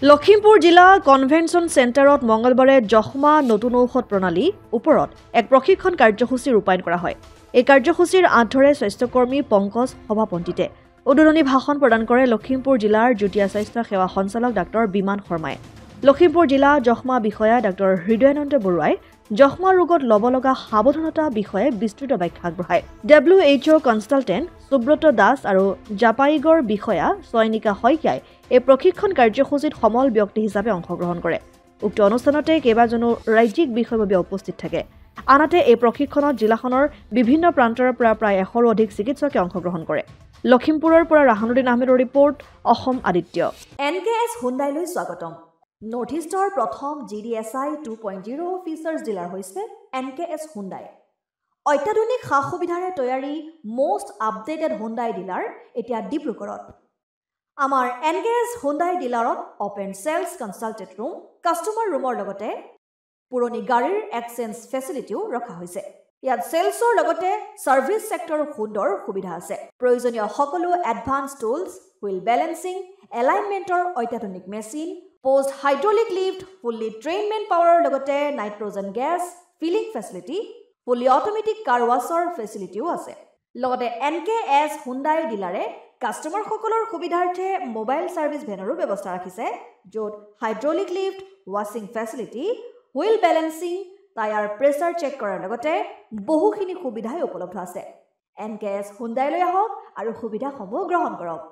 লখিমপুৰ জিলা কনভেনশ্যন চেণ্টাৰত মঙলবাৰে যক্ষ্মা নতুন ঔষধ প্ৰণালী ওপৰত এক প্ৰশিক্ষণ কাৰ্যসূচী ৰূপায়ণ কৰা হয়। এই কাৰ্যসূচীৰ আঁতৰে স্বাস্থ্যকৰ্মী পংকজ সভাপণ্ডিতে উদ্বোধনী ভাষণ প্ৰদান কৰে লখিমপুৰ জিলাৰ যুটীয়া স্বাস্থ্য সেৱা সঞ্চালক ডাক্তৰ বিমান শৰ্মাই। লখিমপুৰ জিলা যক্ষ্মা বিষয়া ডাক্তৰ হৃদয়ানন্দ বৰুৱাই যক্ষ্মা ৰোগত ল'ব লগা সাৱধানতা বিষয়ে বিস্তৃত ব্যাখ্যা আগবঢ়ায়। WHO কনচালটেণ্ট সুব্ৰত দাস আৰু জাপাইগৰ বিষয়া চয়নিকা শইকীয়াই এই প্ৰশিক্ষণ কাৰ্যসূচীত সমল ব্যক্তি হিচাপে অংশগ্ৰহণ কৰে। উক্ত অনুষ্ঠানতে কেইবাজনো ৰাজ্যিক বিষয়ববীয়া উপস্থিত থাকে। আনহাতে এই প্ৰশিক্ষণত জিলাখনৰ বিভিন্ন প্ৰান্তৰ পৰা প্ৰায় 100ৰো অধিক চিকিৎসকে অংশগ্ৰহণ কৰে। লখিমপুৰৰ পৰা ৰাহানুদ্দিন আহমেদৰ ৰিপৰ্ট, অসম আদিত্য। NKS হুণ্ডাইলৈ স্বাগতম। নৰ্থ ইষ্টৰ প্ৰথম GDSI 2.0 ফিচাৰ্ছ ডিলাৰ হৈছে NKS হুণ্ডাই। অত্যাধুনিক সা সুবিধাৰে তৈয়াৰী মষ্ট আপডেটেড হুণ্ডাই ডিলাৰ এতিয়া ডিব্ৰুগড়ত। আমাৰ NKS হুণ্ডাই ডিলাৰত open sales consultant room, customer ৰুমৰ লগতে পুৰণি গাড়ীৰ এক্সচেঞ্জ ফেচিলিটিও ৰখা হৈছে। ইয়াত চেলছৰ লগতে ছাৰ্ভিচ ছেক্টৰৰ সুন্দৰ সুবিধা আছে। প্ৰয়োজনীয় সকলো এডভান্স টুলছ, হুইল বেলেন্সিং, এলাইনমেণ্টৰ অত্যাধুনিক machine, post hydraulic lift, fully train মেন পাৱাৰৰ লগতে nitrogen gas filling facility, fully automatic car washer ফেচিলিটিও আছে। লগতে NKS হুণ্ডাই ডিলাৰে কাষ্টমাৰসকলৰ সুবিধাৰ্থে মোবাইল ছাৰ্ভিচ ভেনৰো ব্যৱস্থা ৰাখিছে, য'ত হাইড্ৰলিক লিফ্ট, ৱাছিং facility, wheel balancing, tyre pressure check কৰাৰ লগতে বহুখিনি সুবিধাই উপলব্ধ আছে। NKS হুণ্ডাইলৈ আহক আৰু সুবিধাসমূহ গ্ৰহণ কৰক।